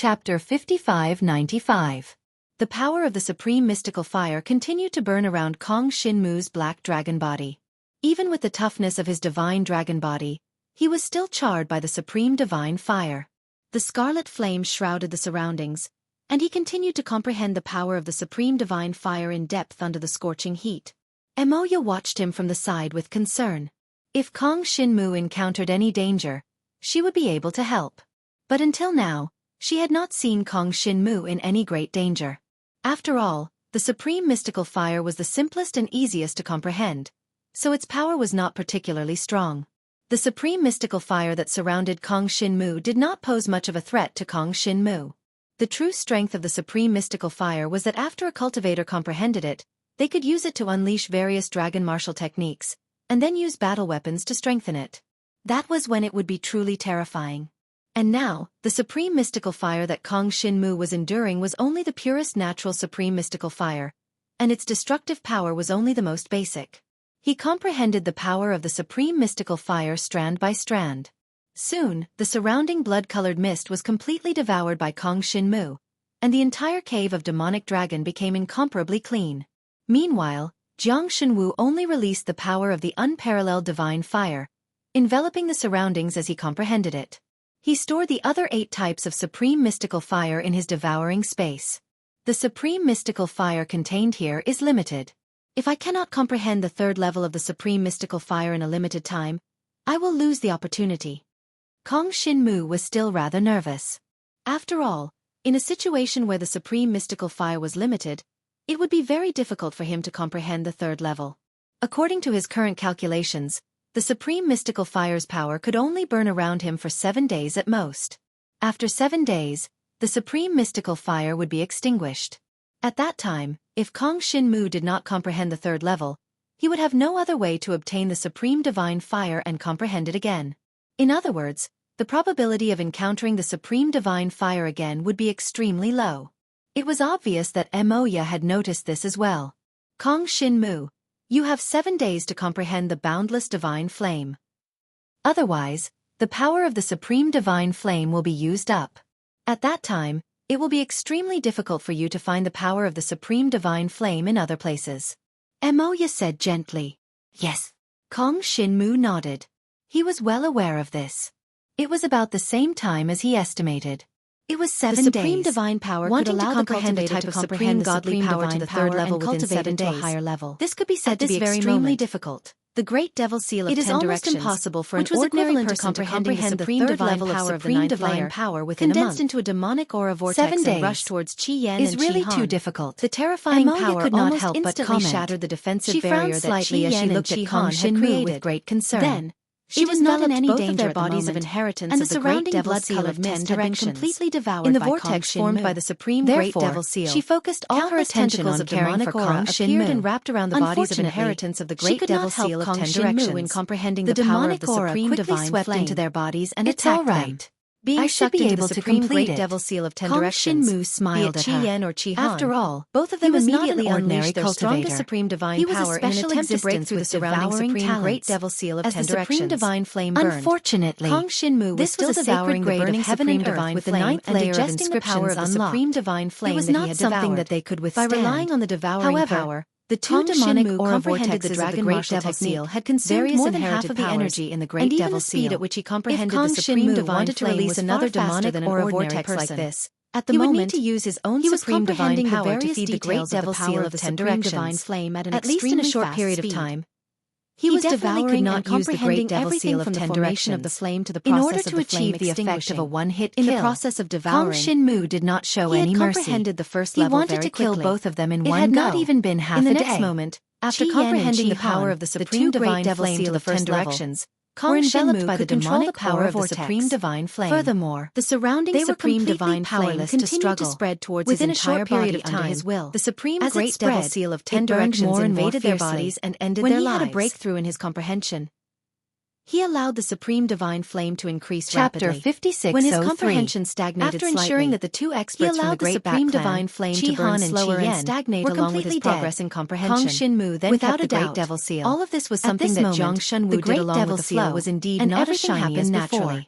Chapter 5595. The power of the supreme mystical fire continued to burn around Kong Shinmu's black dragon body. Even with the toughness of his divine dragon body, he was still charred by the supreme divine fire. The scarlet flame shrouded the surroundings, and he continued to comprehend the power of the supreme divine fire in depth under the scorching heat. Emoya watched him from the side with concern. If Kong Shinmu encountered any danger, she would be able to help. But until now, she had not seen Kong Shinmu in any great danger. After all, the supreme mystical fire was the simplest and easiest to comprehend, so its power was not particularly strong. The supreme mystical fire that surrounded Kong Shinmu did not pose much of a threat to Kong Shinmu. The true strength of the supreme mystical fire was that after a cultivator comprehended it, they could use it to unleash various dragon martial techniques, and then use battle weapons to strengthen it. That was when it would be truly terrifying. And now, the supreme mystical fire that Kong Shinmu was enduring was only the purest natural supreme mystical fire, and its destructive power was only the most basic. He comprehended the power of the supreme mystical fire strand by strand. Soon, the surrounding blood-colored mist was completely devoured by Kong Shinmu, and the entire cave of demonic dragon became incomparably clean. Meanwhile, Jiang Shenwu only released the power of the unparalleled divine fire, enveloping the surroundings as he comprehended it. He stored the other 8 types of supreme mystical fire in his devouring space. The supreme mystical fire contained here is limited. If I cannot comprehend the 3rd level of the supreme mystical fire in a limited time, I will lose the opportunity. Kong Shinmu was still rather nervous. After all, in a situation where the supreme mystical fire was limited, it would be very difficult for him to comprehend the 3rd level. According to his current calculations, the supreme mystical fire's power could only burn around him for 7 days at most. After 7 days, the supreme mystical fire would be extinguished. At that time, if Kong Shinmu did not comprehend the 3rd level, he would have no other way to obtain the supreme divine fire and comprehend it again. In other words, the probability of encountering the supreme divine fire again would be extremely low. It was obvious that Emoya had noticed this as well. Kong Shinmu, you have 7 days to comprehend the boundless divine flame. Otherwise, the power of the supreme divine flame will be used up. At that time, it will be extremely difficult for you to find the power of the supreme divine flame in other places. Emoya said gently. Yes. Kong Shinmu nodded. He was well aware of this. It was about the same time as he estimated. It was 7 days. The supreme divine power could allow the cultivator to comprehend godly power to the 3rd level within 7 days. To a higher level. This could be said to be extremely difficult. The Great Devil Seal of 10 Directions, it is almost impossible for an ordinary person to comprehend the supreme divine power of the 9th layer, condensed into a demonic aura vortex 7 days. And rush towards Qi Yan is and really too difficult. The terrifying power could not help but shattered the defensive barrier that Qi Yan and Qi Han had created with great concern. Then, she was not in any danger of their bodies of inheritance, and the surrounding blood-colored mist had been completely devoured in the vortex formed by the supreme Great Devil Seal. She focused all her attention on caring for Kong Shinmu, and wrapped around the bodies of inheritance of the Great Devil Seal of 10 Directions. In comprehending the power of the supreme divine swept into their bodies and attacked them. Being sucked into the supreme Great Devil Seal of 10 Directions, Kong Shinmu smiled at her. Qi Yan or Qi Han. After all, both of them immediately unleashed their strongest supreme divine power in an attempt to break through the surrounding supreme Great Devil Seal of 10 Directions. As the supreme divine flame burned, unfortunately, Kong Shinmu was still devouring the burning heaven and earth with the 9th layer of inscriptions unlocked. Supreme divine flame was not something that they could withstand. By relying on the devouring power, the 2 demonic aura vortexes of the Great Devil Seal had consumed more than half of the energy in the Great Devil Seal. And even the speed at which he comprehended the supreme divine flame was another demonic aura vortex like this. At the moment, he would need to use his own supreme divine power to feed the Great Devil Seal of the 10 Directions, at least in a short period of time. He was devouring and comprehending everything from the formation of the flame to the process of the flame extinguishing. Of a one-hit kill. In the process of devouring, Kong Shinmu did not show any mercy. He had comprehended the first level very quickly. He wanted to kill both of them in one go. It had not even been half a day. In the next moment, after comprehending the power of the supreme divine flame to the 1st directions, Kong Shinmu by the demonic power of the supreme divine flame. Furthermore, the surrounding supreme divine flame continued to spread towards his entire period of time. His will. The supreme Great Devil Seal of 10 Directions invaded their bodies and ended their lives. When he had a breakthrough in his comprehension, he allowed the supreme divine flame to increase rapidly. Chapter 5603. When his comprehension stagnated slightly, after ensuring that the 2 experts from the Great Supreme Divine Flame to burn slower and stagnate along with his progress in comprehension, Kong Shinmu then without a doubt, Great Devil Seal. All of this was something that Jiang Shenwu did along with the flow was indeed not as shiny as naturally.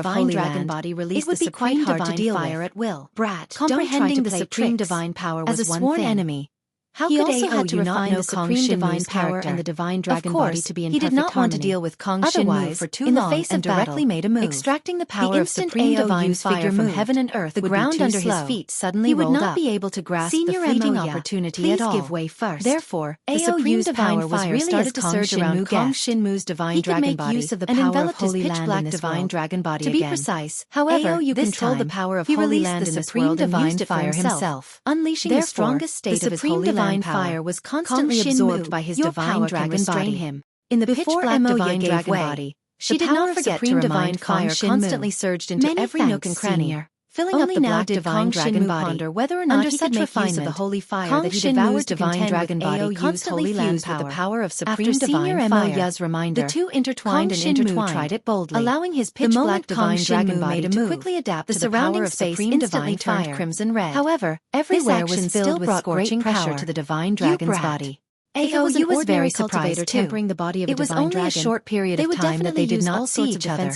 divine dragon land, body it released would the be quite supreme hard to divine deal fire with. at will. Brat, Comprehending don't try the to play supreme tricks. divine power As was a one sworn thing. enemy, How he could also Ao had to you not refine know the Kong supreme Shin divine Mu's power character? and the divine Of dragon course, body to be in he did perfect not want to harmony. deal with Kong Shin Mu Otherwise, for too in the long face and of battle, directly made a move. extracting the The power of instant supreme Ao divine Yu's fire figure from moved, heaven and earth the would be ground too under his slow. feet suddenly He would rolled not up. be able to grasp Senior the fleeting Moya, opportunity please at all. give way first. Therefore, the Ao supreme Yu's divine power was fire really started as to Kong surge Shin around Mu Kong guessed. Shin Mu's divine He could dragon make body use of the and power of enveloped his Holy pitch Land black in this divine world. dragon body To be again. precise, However, Ao Yu this controlled the time, power of he Holy released Land the in this supreme world and divine used it for fire himself, unleashing Therefore, the strongest state the of his supreme holy divine land power fire was constantly constantly absorbed absorbed by his your divine power dragon can restrain body. him. In the pitch Before black Moya divine gave dragon way, body, she the did power not of forget to supreme remind divine Kong fire Shin Mu. constantly surged into Many every thanks, nook and cranny, Senior. filling Only up the now black did divine Kong dragon Shin Mu body. ponder whether or not Under he such could make use of refinement, the holy fire Kong that he Shin devoured Mu's to divine contend dragon with body Ao Yu's constantly holy land fused with the power. power of After supreme divine Senior fire. Moya's reminder, The two intertwined Kong and Shin Mu intertwined, tried it boldly. allowing his The pitch black moment Kong divine Shin dragon Mu made body a to move, quickly adapt the to the surrounding power of space supreme instantly divine turned fire. crimson red. However, Every this action action still filled with brought great scorching pressure power. to the divine You dragon's brat. body. Aou was very surprised too. Tempering the body of a It was divine only dragon, a short period of time that they did not see each other.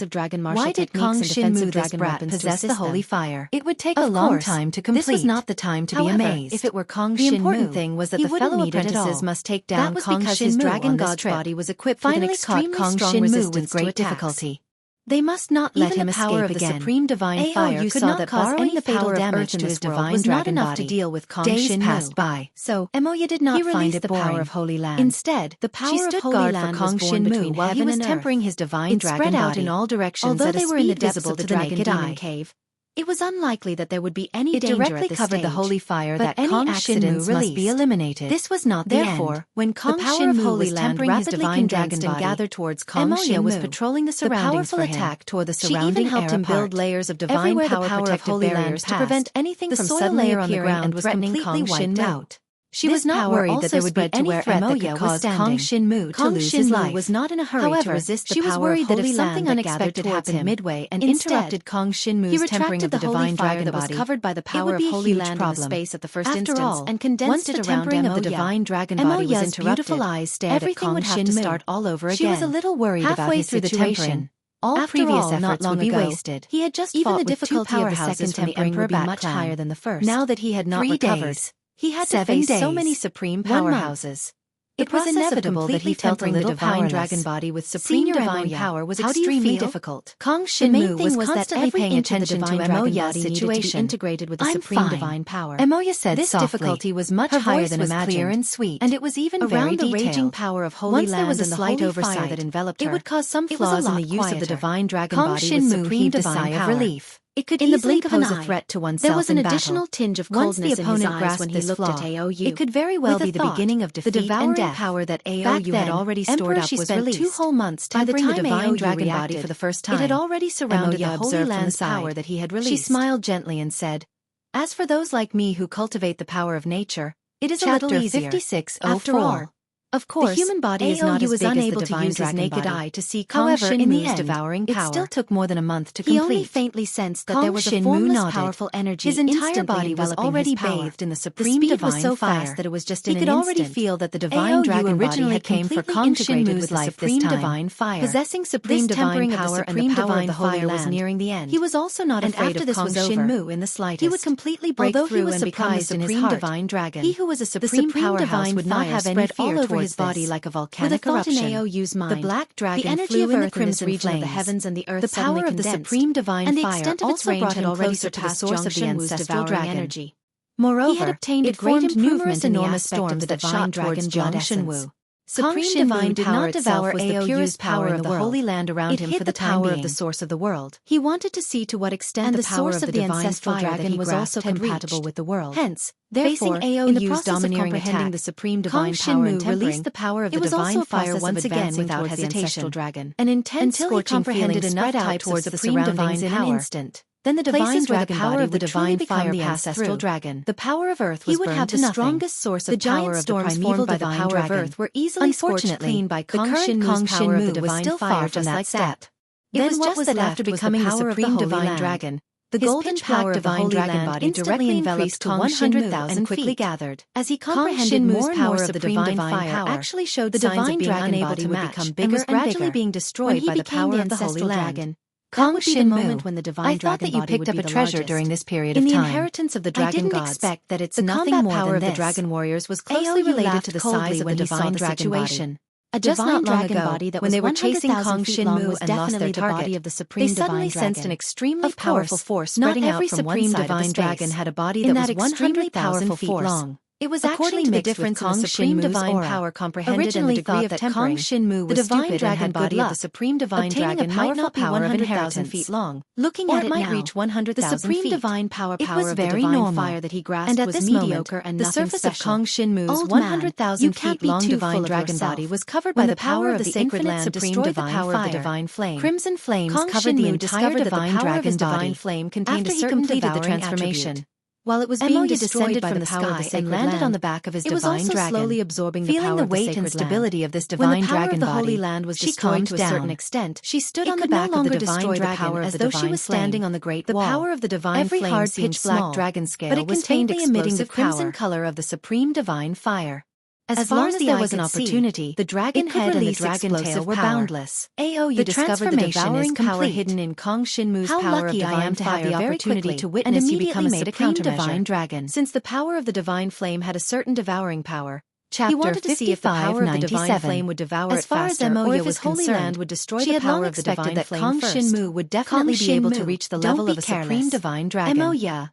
Why did Kong Shinmu, this brat, possess the holy fire? It would take a long time to complete. This was not the time to be amazed. If it were Kong Shinmu, the important thing was that the fellow apprentices must take down Kong Shinmu. His dragon god's body was equipped with an extremely strong resistance with great difficulty. They must not let him escape again. Even the power of the supreme divine fire could not cause any fatal damage to his divine dragon body. To deal with Kong Shinmu. Days passed by, so Emoya did not find it the power of Holy Land. Instead, the power of Holy Land was born between while he was tempering his divine dragon body. It spread out in all directions. Although they were in the depths of the dragon demon cave, it was unlikely that there would be any danger at this stage. It directly covered the holy fire that Kong Shinmu must be eliminated. This was not the end. Therefore, when Kong Shinmu was tempering his divine dragon body, gathered towards Kong Shinmu was patrolling the surroundings for him. Attack toward the surrounding air helped him build layers of divine power of Holy Land to prevent anything from suddenly appearing and threatening Kong Shinmu. She was not worried that there would be any threat that could cause Kong Shinmu to lose his life. Was not in a hurry to resist the power of Holy Land. She was worried that if something unexpected happened midway and interrupted Kong Shinmu's tempering of the divine dragon body, was covered by the power of Holy Land in the space at the first instance, and condensed it around Emoya. Of the divine dragon body was interrupted. Beautiful eyes stared at Kong Shinmu. Everything would have to start all over again. She was a little worried about his situation. All previous efforts would be wasted. He had just fought with two powerhouses from the Emperor would be much higher than the first. Now that he had not recovered, he had to face so many supreme powerhouses. It was inevitable that he felt a little divine dragon body with supreme divine power was extremely difficult. Kong Shinmu was constantly paying attention to Emoya's situation, integrated with the supreme divine power. Emoya said this softly. Difficulty was much higher than imagined, clear and sweet, and it was even very detailed. Around the raging power of Holy Land, there was a slight oversight that enveloped her. It would cause some flaws in the use of the divine dragon body with supreme divine power. Relief. It could in the blink of an eye, a threat to oneself. There was an additional tinge of coldness in his eyes when he looked at Aou. It could very well be the beginning of defeat and death. Power that Aou had already stored up was released. 2 whole months tempering the divine dragon body for the first time. It had already surrounded the Holy Land's power that he had released. She smiled gently and said, "As for those like me who cultivate the power of nature, it is a little easier. 5604. After all, of course, the human body is not as big as the divine dragon naked eye to see Kong Shinmu's devouring power. It still took more than a month to complete. He only faintly sensed that there was a formless, powerful energy. His entire body was already bathed in the supreme divine was so fire. Fast that it was just in an instant. He could already feel that the divine dragon originally came for Kong Shinmu's life this time. Divine fire. Possessing supreme divine power and the power of the Holy was nearing the end. He was also not afraid of Kong Shinmu in the slightest. He would completely break through and become the supreme divine dragon. He who was a supreme powerhouse would not have any fear towards his body like a volcanic eruption. With a thought in Aou's mind, the black dragon the energy flew of Earth in this region of the heavens and the Earth the power of the supreme divine and the extent of its range had already surpassed the source of the ancestral dragon energy. Moreover, he had obtained a great movement in enormous storms that shot towards Shinwu. Supreme divine did not devour the purest power of the Holy Land around him for the power of the source of the world. He wanted to see to what extent the source of the ancestral dragon was also compatible with the world. Hence, therefore, in the process of comprehending the supreme divine power and released the power of the divine fire once again without hesitation. An intense scorching feeling spread out towards the supreme divine power. In an instant. Then the divine dragon power of the divine fire the ancestral dragon. The power of Earth was burned to nothing. The strongest source of power of the primeval by the power of Earth were easily scorched clean by Kong Shinmu's power of the divine fire from that step. It was just that after becoming the supreme divine dragon, the golden power of the divine dragon body directly enveloped to 100,000 and quickly gathered. As he comprehended more and more of the divine fire actually showed the divine dragon body would become bigger and gradually being destroyed by the power of the Holy Land. Kong Shinmu, when the divine dragon body picked up a treasure during this period of time. In the inheritance of the dragon gods, expect that it's nothing more power of the dragon warriors was closely related to the size of the divine dragon body. Just not long ago, when they were chasing Kong Shinmu and lost their target, they suddenly sensed an extremely powerful force spreading out from one side of the dragon had a body that was 100,000 feet long. It was actually the difference in the supreme divine power comprehended and the degree of tempering. Kong Shinmu was stupid and had body of the supreme divine dragon might not be 100,000 feet long. Looking at it might reach 100,000 feet. The supreme divine power of the divine fire that he grasped was mediocre and nothing special. The surface of Kong Shinmu's 100,000 feet long divine dragon body was covered by the power of the sacred land destroyed the power of the divine flame. Crimson flames covered the entire divine dragon body. Flame contained a certain devouring transformation. While it was being descended from the sky and landed on the back of his divine dragon, it was also slowly absorbing the power of the weight and stability of this divine dragon body. When the power of the Holy Land was destroyed to a certain extent, she stood on the back of the divine dragon as though she was standing on the great wall. The power of the divine flame seemed small, black dragon scale but it contained the emitting the crimson color of the supreme divine fire. As far as there was an opportunity, the dragon head and the dragon tail were boundless. You discovered the devouring power hidden in Kong Shinmu's power of divine fire the opportunity to witness you become a supreme divine dragon. Since the power of the divine flame had a certain devouring power, he wanted to see if the power of the divine flame would devour it faster, or if his holy land would destroy the power of the divine flame Kong Shinmu would definitely be able to reach the level of a supreme divine dragon.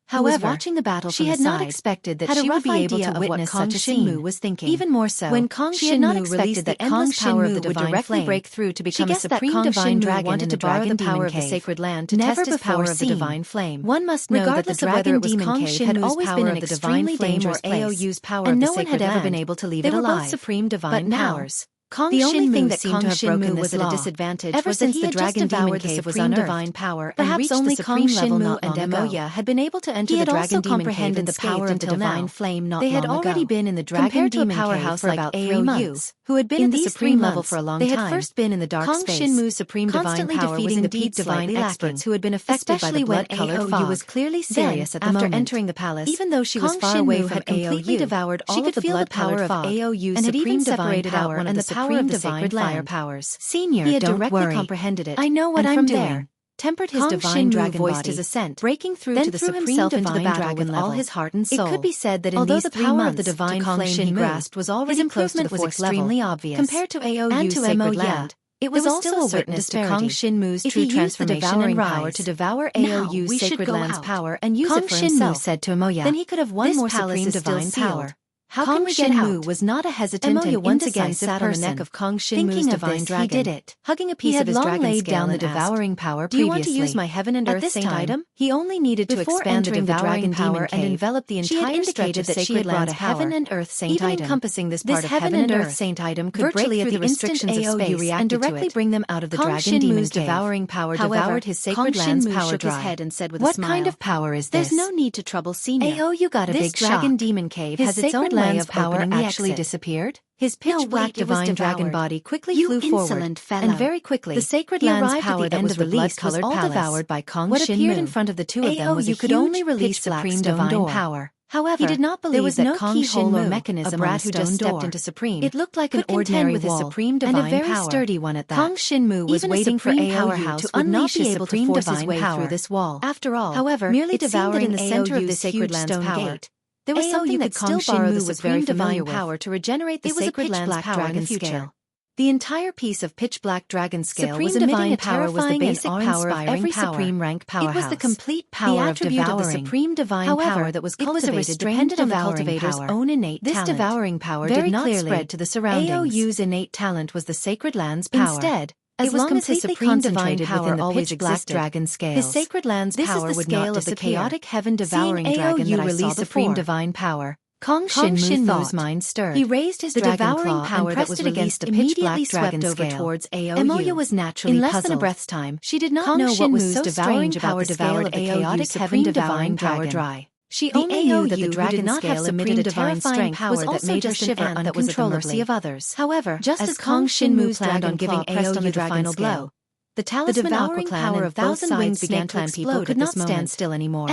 However, watching the battle she had not expected that she would be able to witness such a scene. Was thinking. Even more so, when Kong Shinmu released the endless power of the divine flame, break through to become a supreme divine dragon, wanted to borrow the power of the sacred land to test his power of the divine flame. One must know that the dragon demon cave had always been an extremely dangerous place, and no one had ever been able to leave it alive. They were both supreme divine powers. The only thing that Kong Shinmu was at a disadvantage was that the dragon demon cave was divine power, and perhaps only Kong Shinmu and Emoya had been able to enter the dragon demon cave and the power of the divine flame not long ago. They had already been in the dragon demon cave for about 3 months, who had been at the supreme level for a long time. They had first been in the dark space. Kong Shinmu's supreme divine power was indeed divine experts who had been affected by the blood-colored fog. Was clearly serious at the moment. After entering the palace, even though she was far away from completely devoured all of the blood-colored fog, and had even separated out one of the power of the sacred fire powers. Senior, he had directly comprehended it. I know what I'm doing. Tempered his divine dragon voiced his assent, breaking through to the supreme divine dragon with all his heart and soul. It could be said that in these 3 months, the divine flame he grasped was already close to the 4th extremely obvious. Compared to Aoyu's sacred land, it was also a witness to Kong Shinmu's true transformation and power to devour Aoyu's sacred land's power and use it for himself. Said to Emoya, then he could have won more supreme divine power. How Kong Shinmu was not a hesitant Emoya and once again sat on the neck of Kong Shinmu's divine dragon. He did it. Hugging a piece of his dragon laid down the devouring power previously. Do you want to use my heaven and earth saint item? He only needed to expand the devouring power and envelop the entire stretch of sacred land's power. Heaven and earth saint item. Even encompassing this part of heaven and earth saint item could break through the restrictions of space and directly bring them out of the dragon demon cave. Devouring power devoured his sacred land's power dry. His head and said with a smile, "What kind of power is this? There's no need to trouble Senior. You got a big shock. This dragon demon cave has its own way of power actually disappeared? His pitch-black divine dragon body quickly flew forward, and very quickly, the sacred land's power that was released was all devoured by Kong Shinmu. What appeared in front of the two of them was a huge pitch-black divine power. However, he did not believe that Kong Shinmu, or mechanism, a brat who just stepped into supreme. It looked like an ordinary wall, supreme divine and a very sturdy one at that. Kong Shinmu was waiting for Aoyu to unleash his supreme divine power through this wall. After all, however, merely devouring in the center of this sacred land's power. There was something that Kong Shinmu was very divine power to regenerate the sacred land's power in the future. The entire piece of pitch-black dragon scale was emitting a terrifying basic power of every supreme rank powerhouse. It was the complete power of devouring. The supreme divine power that was cultivated depended on the cultivator's own innate talent. This devouring power did not spread to the surroundings. Aoyu's innate talent was the sacred land's power. Instead, as long as his supreme divine power always existed, dragon scales. His sacred land's power would not disappear. This is the scale of the chaotic heaven devouring dragon that I saw before. Supreme divine power. Kong Shinmu's mind stirred. He raised his devouring power that was against the pitch-black dragon over towards Aoyu. Emoya was naturally puzzled. In less than a breath's time, she did not know what was so strange about the scale of the chaotic heaven devouring power dry. She only knew that the dragon scale emitted a terrifying power that made her shiver uncontrollably of others. However, just as Kong Shinmu planned on giving Aoyu the final blow, the talisman power of both sides began to explode. Could not stand still anymore.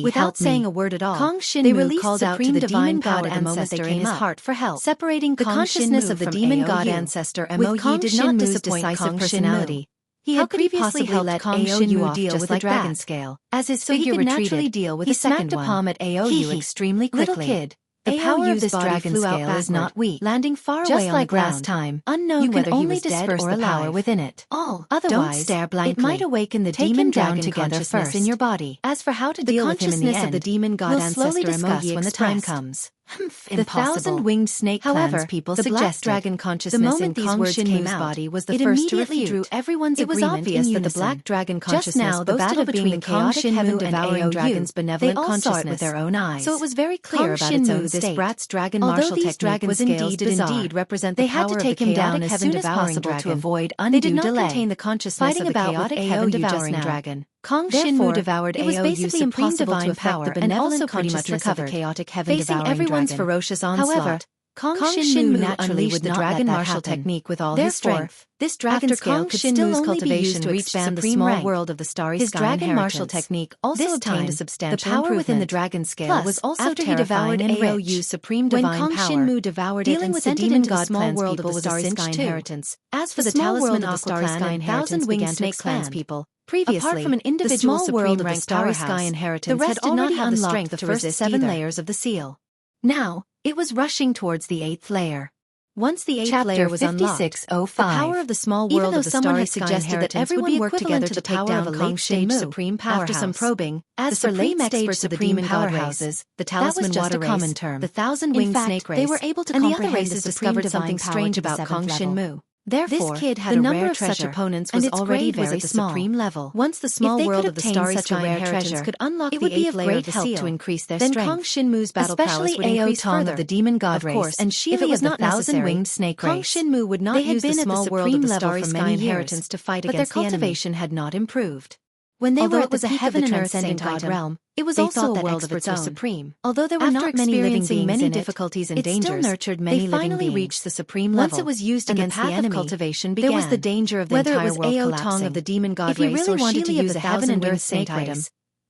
Without saying a word at all, Kong Shinmu called out to the demon god ancestor in his heart for help. Separating the consciousness of the demon god ancestor, Emoyi did not disappoint decisive personality. He had previously let Kong Shinmu deal with the dragon scale. As his figure retreated, he smacked a palm at Aoyu extremely quickly. Little kid, the power of this dragon scale is not weak, landing far away on the ground. Last time, unknown whether he was dead or alive. Power within it. Otherwise, don't stare blankly. It might awaken the demon dragon consciousness in your body. As for how to deal with him in the end, of the demon god ancestor Emoyi when the time comes. The 1,000-winged snake clans people the black dragon consciousness in Kong Shinmu's body was the first to refute. Drew everyone's it was obvious that the black dragon consciousness boasted between the chaotic heaven devouring dragon's benevolent consciousness with their own eyes. So it was very clear about its own state. This brat's dragon martial technique was indeed represent the power of the chaotic heaven devouring dragon to avoid undue delay. They did not contain the consciousness of the chaotic heaven devouring dragon. Kong Shinmu devoured Aoyu's supreme divine power and also pretty much recovered chaotic heaven devouring dragon. Everyone's ferocious onslaught, Kong Shin Mu naturally with the dragon martial technique with all his strength. This dragon scale could still only be used to expand the small world of the starry sky. His dragon martial technique also obtained a substantial improvement. The power within the dragon scale was also terrifying and rich. Supreme divine power. When Kong Shin Mu devoured it and sent it into the small world of the starry sky inheritance. As for the talisman of the starry sky inheritance began to expand people. Previously, apart from an individual supreme rank starry sky inheritance, the rest did not have the strength to resist the 7 layers of the seal. Now, it was rushing towards the 8th layer. Once the 8th layer was unlocked, the power of the small world of the starry sky inheritance everyone worked together to take down Kong Shin Mu. Supreme powerhouse. After some probing, as for late experts to the demon powerhouses, the talisman water race, common term, the 1,000-winged snake race, they were able to comprehend the other races discovered something strange about Kong Shin Mu. Therefore, this kid had the number of such opponents was already very small. Supreme level. Once the small world of the starry sky inheritance could unlock the 8th layer of the seal to increase their strength. Then Kong Shin Mu's battle prowess would increase further. Of the demon god race, and Xueqi if it was not necessary, 1,000-winged snake race. Kong Shin Mu would not use the small world of the starry sky inheritance to fight against the enemy. But their cultivation had not improved. When they were at the heaven and earth same god realm, it was also a world of its own. Supreme. Although there were not many living beings many difficulties and dangers, still nurtured many living beings. They finally reached the supreme level. Once it was used against the enemy, cultivation began. There was the danger of the entire world collapsing. Of the demon god race or Xueqi of the heaven and earth snake item,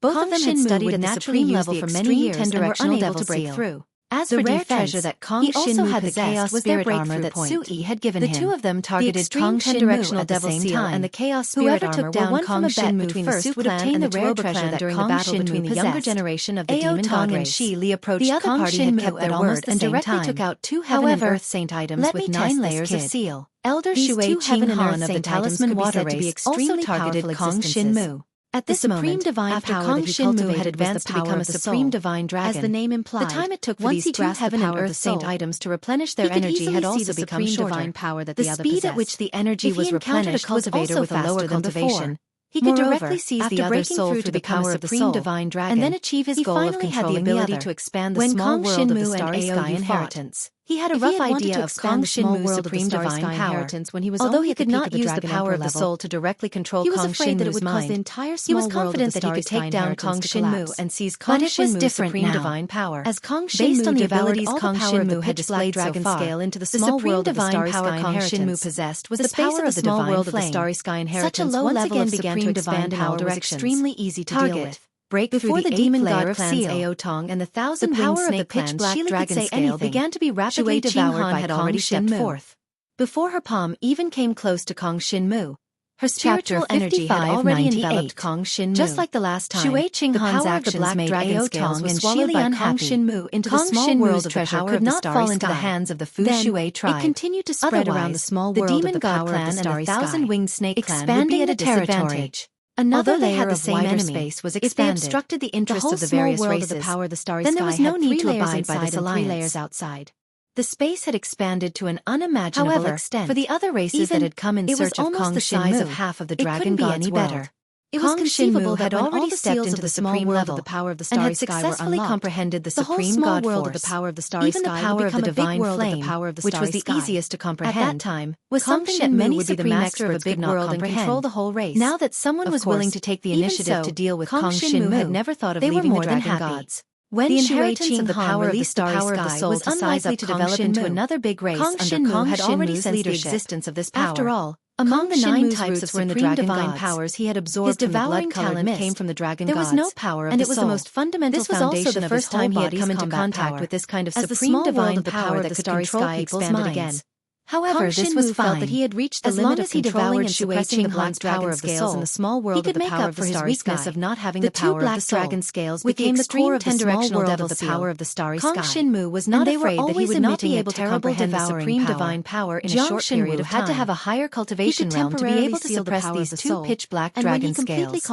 both of them had studied at the supreme level for many years and were unable to break through. As for the rare treasure that Kong Shin Mu had the chaos spirit armor that Xueqi had given him. The two of them targeted Kong Shin Mu at the same time, and the chaos spirit armor took down Kong Shin Mu first would obtain the rare treasure that during the battle between the younger generation of the demon god and Xueqi approached the other party had kept their word and directly took out 2 heaven and earth saint items with 9 layers of seal. Elder Xueqi of the talisman water race also targeted Kong Shin Mu. At this moment, after Kong Shin Mu had advanced to become a supreme divine dragon, as the name implied, the time it took for these 2 heaven and earth saint items to replenish their energy had also become shorter. The speed at which the energy was replenished was also with a lower cultivation. He could directly seize the other soul through the power of the supreme divine dragon, and then achieve his goal of controlling the other. To expand the small world of the starry sky inheritance. He had a rough idea of Kong Shin Mu's supreme divine power. When he was although he could not use the power of the soul to directly control Kong Shin Mu's mind, he was confident that he could take down Kong Shin Mu and seize Kong Shin Mu's supreme divine power. As Kong Shin Mu, the abilities Kong Shin Mu had displayed dragon scale into the small world of the starry sky Kong Shin Mu possessed was the power of the small world of the starry sky inheritance. Such a low level of supreme divine power was extremely easy to deal with. Break before the demon god clans Ao Tong and the 1,000-winged snake pitch black dragon scale began to be rapidly devoured by Kong Shin Mu. Before her palm even came close to Kong Shin Mu, her spiritual energy had already enveloped Kong Shin Mu. Just like the last time, the power of the black dragon scales was swallowed by Kong Shin Mu into the small world of the power could not fall into the hands of the Fu Shui tribe. It continued to spread around the small world of the power of the starry sky, 1,000-winged snake clan would be at a disadvantage. Another layer of wider space was expanded. If they obstructed the interests of the various races, then there was no need to abide by this alliance. 3 layers outside. The space had expanded to an unimaginable extent. For the other races that had come in search of Kong Shin Mu, it was almost the size of half of the dragon god's world. It was conceivable that when all the stepped into the supreme level of the power of the starry sky were successfully comprehended the supreme god force, of the power of the starry even the power of the divine flame, which was the easiest to comprehend, at that time, was something that many would be the master of a big world and control the whole race. Now that someone was willing to take the initiative to deal with Kong Shin Mu, had never thought of leaving the dragon gods. When the inheritance of the power of the starry sky was unlikely to develop into another big race under Kong had already sensed the existence of this power. After all, among the 9 types of supreme divine powers he had absorbed, his devouring talent came from the dragon gods. There was no power of the soul, and it was the most fundamental foundation of his whole body's combat power. This was also the first time he had come into contact with this kind of supreme divine power that could control people's minds. However, this was felt that he had reached the limit of controlling and suppressing the black dragon scales in the small world of the power of the starry sky. Of not having the power of the dragon scales became the core of the directional devil the power of the starry sky. Kong Shin Mu was not afraid that he would not be able to comprehend the supreme divine power in a short period of time. Had to have a higher cultivation realm to be able to suppress these 2 pitch black dragon scales.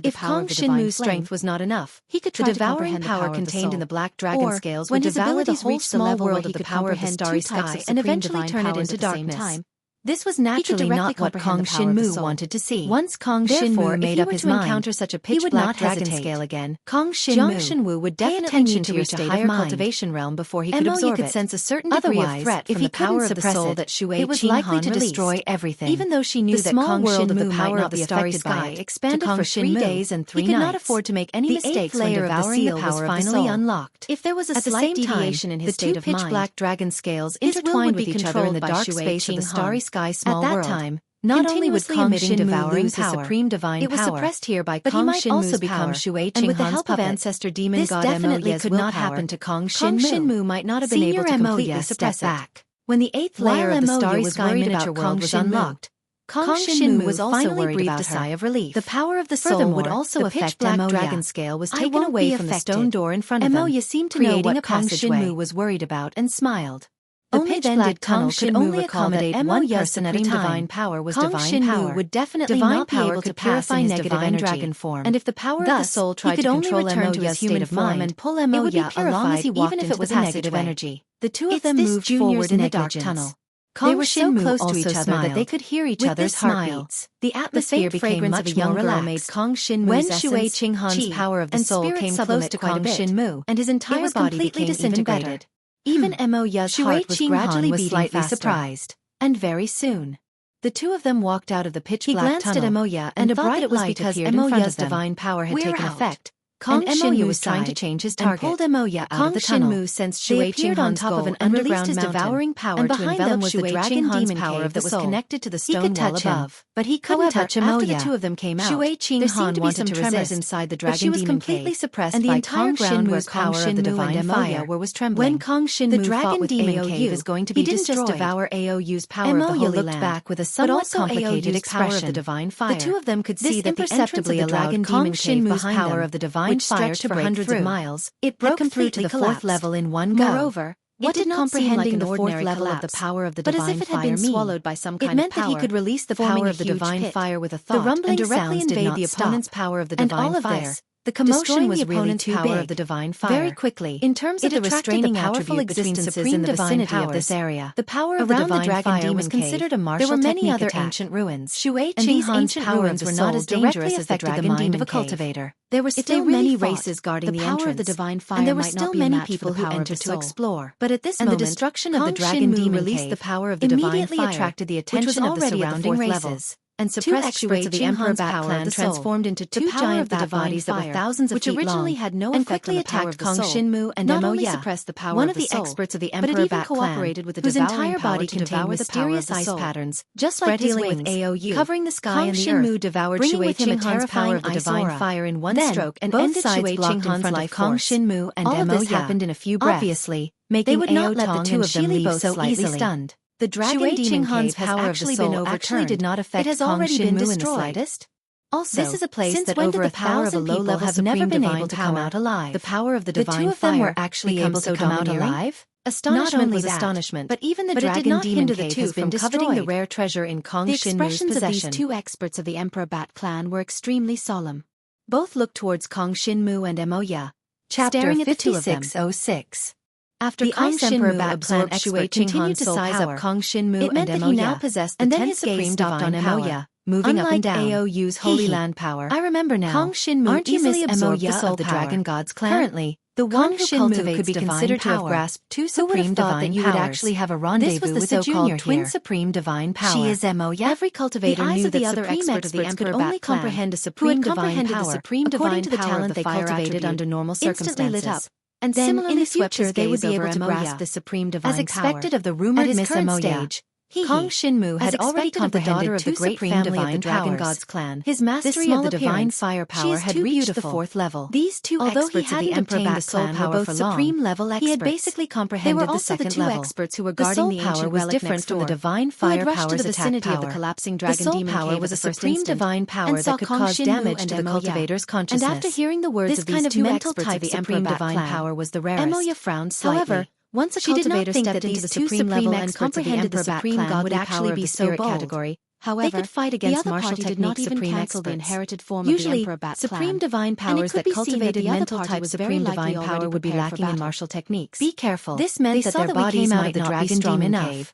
If Kong Shin Mu's strength was not enough, he could try to comprehend the power contained in the black dragon scales would devour the whole small world of the power of the starry sky and eventually turn it into darkness. This was naturally not what Kong Shinmu wanted to see. Once Kong Shinmu made up his mind, encounter such a pitch black dragon scale again, Kong Shinmu would definitely need to reach a higher cultivation realm before he could absorb it. Could sense a certain degree of threat from the power of the soul that Xueqi was likely to destroy everything. Even though she knew that Kong Shinmu might not be affected by it, expanded for 3 days and 3 nights. He could not afford to make any mistakes when devouring the power was finally unlocked. If there was a slight deviation in his state of mind, the two pitch black dragon scales intertwined with each other in the dark space of the starry sky small world. At that time, not only would Kong Shinmu lose his supreme divine power, it was suppressed here by Kong Shinmu's also become Xueqi, and with the help of ancestor demon god definitely could not happen to Kong Shinmu. Kong Shinmu might not have been able to completely suppress it. When the 8th layer of the starry sky miniature world was unlocked, Kong Shinmu was also worried about a sigh of relief. The power of the soul would also affect the black dragon scale was taken away from the stone door in front of them. Emoya seemed to know what Kong Shinmu was worried about and smiled. Only then did Kong Shinmu accommodate one person at a time. Divine power was divine power. Would definitely not be able to purify negative in dragon form. And if the power of the soul tried to control Emoya's state of mind and pull Emoya along as he walked even if it was a negative energy. The two of them moved forward in the dark tunnel. They were so close to each other that they could hear each other's heartbeats. The atmosphere became much more relaxed. Made Kong Shinmu's Xueqi power of the soul came close to Kong Shinmu, and his entire body became disintegrated. Even Emoya's heart was gradually slightly surprised. And very soon, the two of them walked out of the pitch black tunnel. He glanced at Emoya and a bright light appeared in front of them. Divine power had taken effect. Kong Shinmu was trying to change his target. Pulled Emoya out of the tunnel. Kong Shinmu sensed Xueqi on top of an underground mountain, devouring power and behind them was the dragon demon power that was connected to the stone wall above. But he couldn't touch Emoya. After the two of them came out, there seemed to be some tremors inside the dragon demon cave, and the entire ground where Kong Shinmu and Emoya was trembling. When Kong Shinmu fought with AOU was going to be destroyed, he didn't just devour AOU's power of the Holy Land, back with a somewhat complicated expression of the divine fire. The two of them could see that the entrance of the dragon demon cave behind them, power of the divine which stretched for hundreds of miles, it broke completely to the 4th level in one go. Moreover, it did not comprehending the 4th level of the power of the divine fire, but as if it had been swallowed by some kind of power. It meant that he could release the power of the divine fire with a thought, the rumbling and directly invade the opponent's power of the divine fire. The commotion was really too big. Of the divine fire. Very quickly, in terms of the restraining powerful existences in the vicinity of this area, the power of the divine fire was considered a martial technique. There were many other ancient ruins, and these ancient ruins were not as dangerous as the dragon mind of a cultivator. There were still many races guarding the entrance, of the divine fire, and there were still many people who entered to explore. But at this moment, the destruction of the dragon demon released the power of the divine fire, attracted the attention of the surrounding races. And suppressed experts of the Emperor Bat clan transformed into two giant bat bodies that were thousands of feet long, which originally had no effect on the power of Kong Shinmu and Emoya. Not only suppressed the power of the soul, one of the experts of the Emperor Bat clan, whose entire body contained mysterious ice patterns, just like dealing with AOU, covering the sky and the earth. Kong Shinmu devoured Xueqi Han's power of the divine fire in one stroke, and ended Xueqi Han's life. Kong Shinmu and Emoya. All of this happened in a few breaths. Obviously, making they would not let the two of them leave so easily. Stunned. The dragon demon cave has actually been overturned. Did not affect Kong Shinmu in the slightest. Also, this is a place that over 1,000 people have never been able to come out alive. The power of the divine fire were actually able to come out alive. Astonishment was astonishment, but even the dragon demon cave has been coveting the rare treasure in Kong Shinmu's possession. The expressions of these two experts of the Emperor Bat clan were extremely solemn. Both looked towards Kong Shinmu and Emoya, Chapter 5606. After Kong Shinmu absorbed Xueqi continued to size up Kong Shinmu it meant and that he now possessed the 10th gaze stopped on Emoya, moving up and down. AOU's Holy Land power. I remember now. Kong Shinmu easily absorbed the soul of the Dragon God's clan. Currently, the one who cultivates could be considered to have grasped two supreme divine powers. You would actually have a rendezvous with the so-called twin supreme divine power. She is Emoya. Every cultivator knew that the other experts of the Emperor could only comprehend a supreme divine power, according to the talent they cultivated under normal circumstances. And then, in the future, they would be able to grasp the supreme divine power. As expected of the rumored Miss Emoya, Kong Shinmu had already comprehended two supreme divine Dragon God's clan. His mastery of the divine firepower had reached the 4th level. These two experts of the Emperor Bat clan were both supreme level experts. He had basically comprehended the 2nd level. Experts who were guarding the ancient was different from the divine firepower's attack power. Of the collapsing dragon demon power was a supreme divine power that could cause damage to the cultivator's consciousness. And after hearing the words of these two experts of the Emperor Bat clan, was the rarest. Emoya frowned slightly. However, once a cultivator stepped into the supreme level and comprehended the supreme god would actually be so bold. Category. However, they could fight against martial techniques supreme experts. The inherited form usually, of the Emperor Bat supreme divine powers that cultivated mental type supreme divine power would be lacking in martial techniques. Be careful. This meant that their bodies might not be strong enough.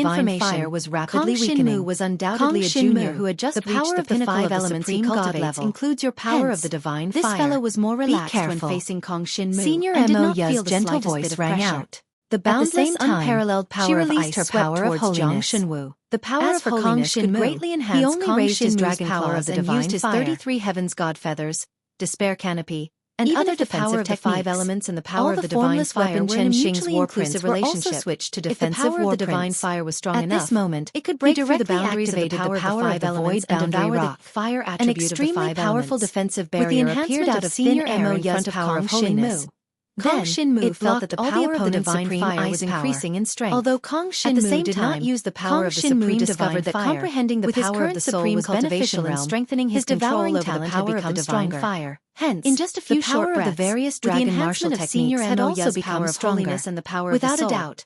divine information, fire was rapidly Kong Shin weakening. Mu was undoubtedly Kong a Shin junior Mu, who had just the reached power the of the pinnacle 5 of the elements supreme he god cultivates level. includes your power Hence, of the divine this fire. fellow was more Be relaxed when careful. facing Kong Shin Mu, Senior and did Mo not feel Ya's the gentle slightest voice bit of rang pressure. out. The At the boundless, same time, unparalleled she power of released ice her swept power of towards Kong holiness. Shin Wu. The power As of for holiness Kong could Shin Mu, greatly enhance he only Kong raised his Shin Mu's dragon power claws of the and divine used his fire. 33 heavens god feathers, despair canopy, and Even other if the power defensive of the 5 techniques. elements and the All power of the the divine formless fire weapon were in a Chen Xing's mutually war inclusive prince were also relationship, switched to if the defensive power of war the divine prince. fire was strong At enough, this moment, it could break he through the directly boundaries of the activated power the power of of the the 5 void elements and boundary devour the rock, fire an attribute of the extremely 5 powerful elements. defensive With the barrier enhancement appeared of out of Senior thin air Mo in Ya's front of power Kong of Shin holiness. Mu. Kong Then, Shin Mu it felt blocked that the all power the of the opponent's divine supreme fire ice was power. increasing in strength. Although Kong Shin At the Mu same did time, not use the power Kong of the Shin Mu supreme discovered divine that fire, comprehending the with his power of current the soul supreme was beneficial cultivation in realm, strengthening his his devouring control over the talent power had of the become divine stronger. fire. Hence, In just a few the short power of the breaths, various with the dragon enhancement martial of Senior techniques had Mo also Ya's become power of stronger. holiness and the power of Without the a soul, doubt,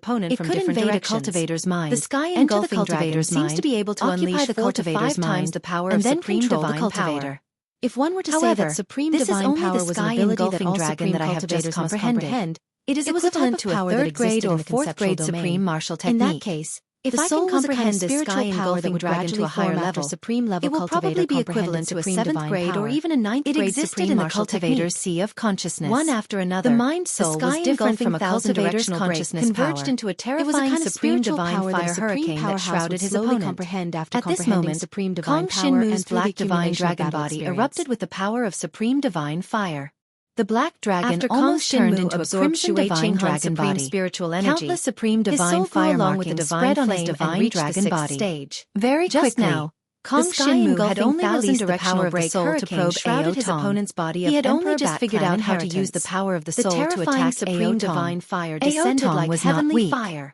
opponent from different invade a directions. cultivator's mind, The sky enter the engulfing cultivator's dragon mind, seems to be able to occupy unleash the 4 to 5 cultivator's times mind, the power and of then supreme control the divine cultivator. power. If one were to say However, that supreme this is divine only power the was an sky ability that engulfing all dragon supreme that I have cultivators just must comprehended. comprehend, It is it was a equivalent type to of a power that 3rd grade existed or in a 4th grade conceptual supreme domain. martial In technique. that case, If the I soul can was a kind comprehend of this spiritual sky power that engulfing would dragon to a gradually higher form after level, supreme level it will probably cultivator be equivalent comprehended to a supreme 7th divine grade or power. even a 9th It grade existed supreme in the martial cultivator's technique. sea of consciousness. One after another, The mind the soul sky was different from a cultivator's cultivator's consciousness converged power. into a It was a terrifying kind of supreme spiritual divine power that a fire supreme hurricane that powerhouse shrouded would his slowly opponent. comprehend after At this comprehending moment, supreme divine Kong power Shinmu's and through the black divine accumulation of dragon battle body experience. erupted with the power of supreme divine fire. The black dragon After almost Kong turned Shinmu into a absorbed crimson Xueqi divine dragon supreme body. spiritual energy, Countless supreme his divine soul grew fire along with the markings divine spread on his flame divine and reached the dragon 6th body. stage. Very Just quickly, now, Kong the sky Shinmu had engulfing only thousand released the directional power of the break soul to hurricane probe shrouded his Aotong. opponent's body He of had only Emperor just Bat figured out clan how to use the inheritance. power of the The soul to terrifying attack supreme Aotong. divine fire descended Aotong like was not heavenly weak. fire.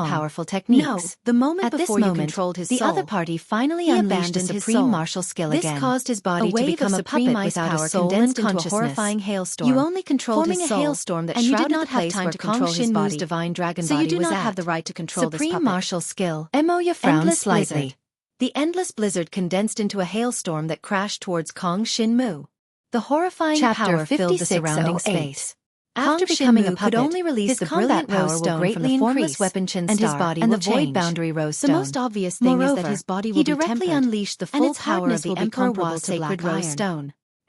Kong. powerful techniques. No, the moment At this before you moment, controlled his the soul, other party finally he unleashed abandoned the his supreme soul. martial skill This again. caused his A body to wave become of a supreme puppet ice without power a soul condensed and into a consciousness. horrifying hailstorm, You only controlled forming his a soul, hailstorm that and you did shrouded not the have place time where to Kong control his Shinmu's body. divine dragon So you body do was not at. have the right to control this Supreme puppet. martial skill. Emoya frowned Endless slightly. blizzard. The endless blizzard condensed into a hailstorm that crashed towards Kong Shinmu. The horrifying Chapter power filled the 56:08. surrounding space. After Kong becoming Shinmu a could puppet, only release his the combat brilliant rose power will stone from greatly the formless increase, weapon Chin and his Star body and will the void change. boundary rose The stone. most obvious thing is that Moreover, his body he will be directly tempered, unleashed the and full its power hardness of the will be Emperor comparable Wa's to sacred black rose iron. stone.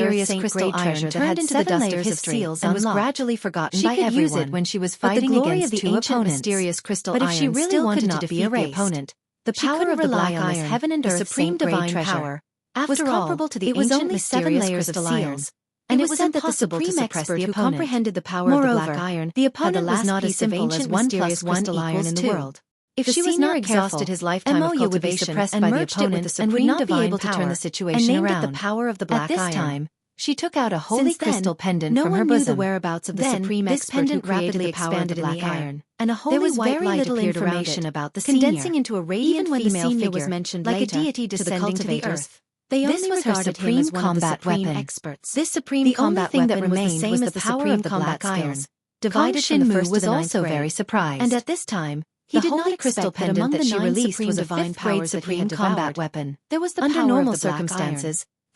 mysterious crystal iron turned into the dusters of seals and was gradually forgotten by everyone. She could use it when she was fighting against two opponents. Mysterious crystal iron, but if she really wanted to defeat the opponent, the power of the black iron, heaven and earth, supreme divine power, was comparable to the ancient mysterious crystal irons. And it was said that the supreme expert who comprehended the power of the black iron, the opponent was not as simple as 1 + 1 iron in the world. If she was not exhausted his lifetime of cultivation would be suppressed by the opponent and would not be able to turn the situation around. The power of the black iron. At this time, she took out a holy crystal pendant from her bosom. No one knew the whereabouts of the supreme expert who rapidly expanded in the iron, and a holy white light appeared around it, about the condensing into a radiant female figure was mentioned like a deity descending to the earth. They only regarded him as one of the supreme experts. This supreme combat weapon that remained was the power of the black iron. Divided from the first was also very surprised, and at this time, he did not crystal pendant that she released was a fifth-grade supreme combat weapon. There was the power of the black iron.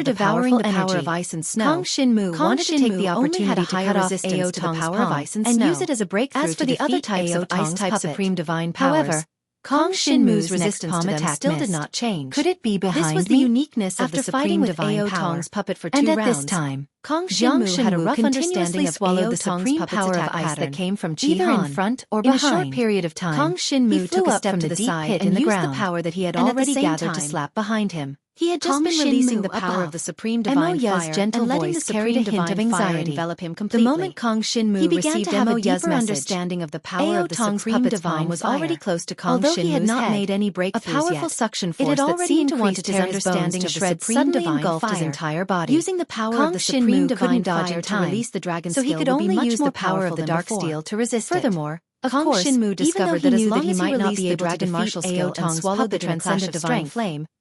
After devouring the power of ice and snow, Kong Shinmu wanted to take the opportunity to cut off resistance to the power of ice and use it as a breakthrough to defeat other types of ice-type supreme divine powers. However, Kong Shinmu's resistance to them still did not change. Could it be behind me? This was the uniqueness of the supreme divine power. Puppet for 2 rounds. And at this time, Kong Shinmu had a rough understanding of swallowed the supreme power of ice that came from Qi either in front or behind. In a short period of time, Kong Shinmu took a step to the side and used the power that he had already gathered to slap behind him. He had just been releasing the power of the supreme divine fire gentle and letting voice the carry supreme a hint of divine fire anxiety. envelop him completely. The moment Kong Shinmu began to have a deeper understanding of the power of the supreme divine was already close to Kong Shinmu's Although he had not head. made any breakthroughs A powerful yet, suction it force had that already seemed to want to increased his tear his bones understanding to of the shreds supreme suddenly divine engulfed his fire. entire body. Using the power Kong of the Shinmu supreme couldn't divine dodge fire or to time, release the dragon so he skill could would be only much use more the power powerful of the than dark before. steel to resist it. Furthermore, Kong course, Shinmu discovered that as long as he might not be able to defeat defeat Ao Tong's swallow the puppet in a clash transcendent of divine strength, flame,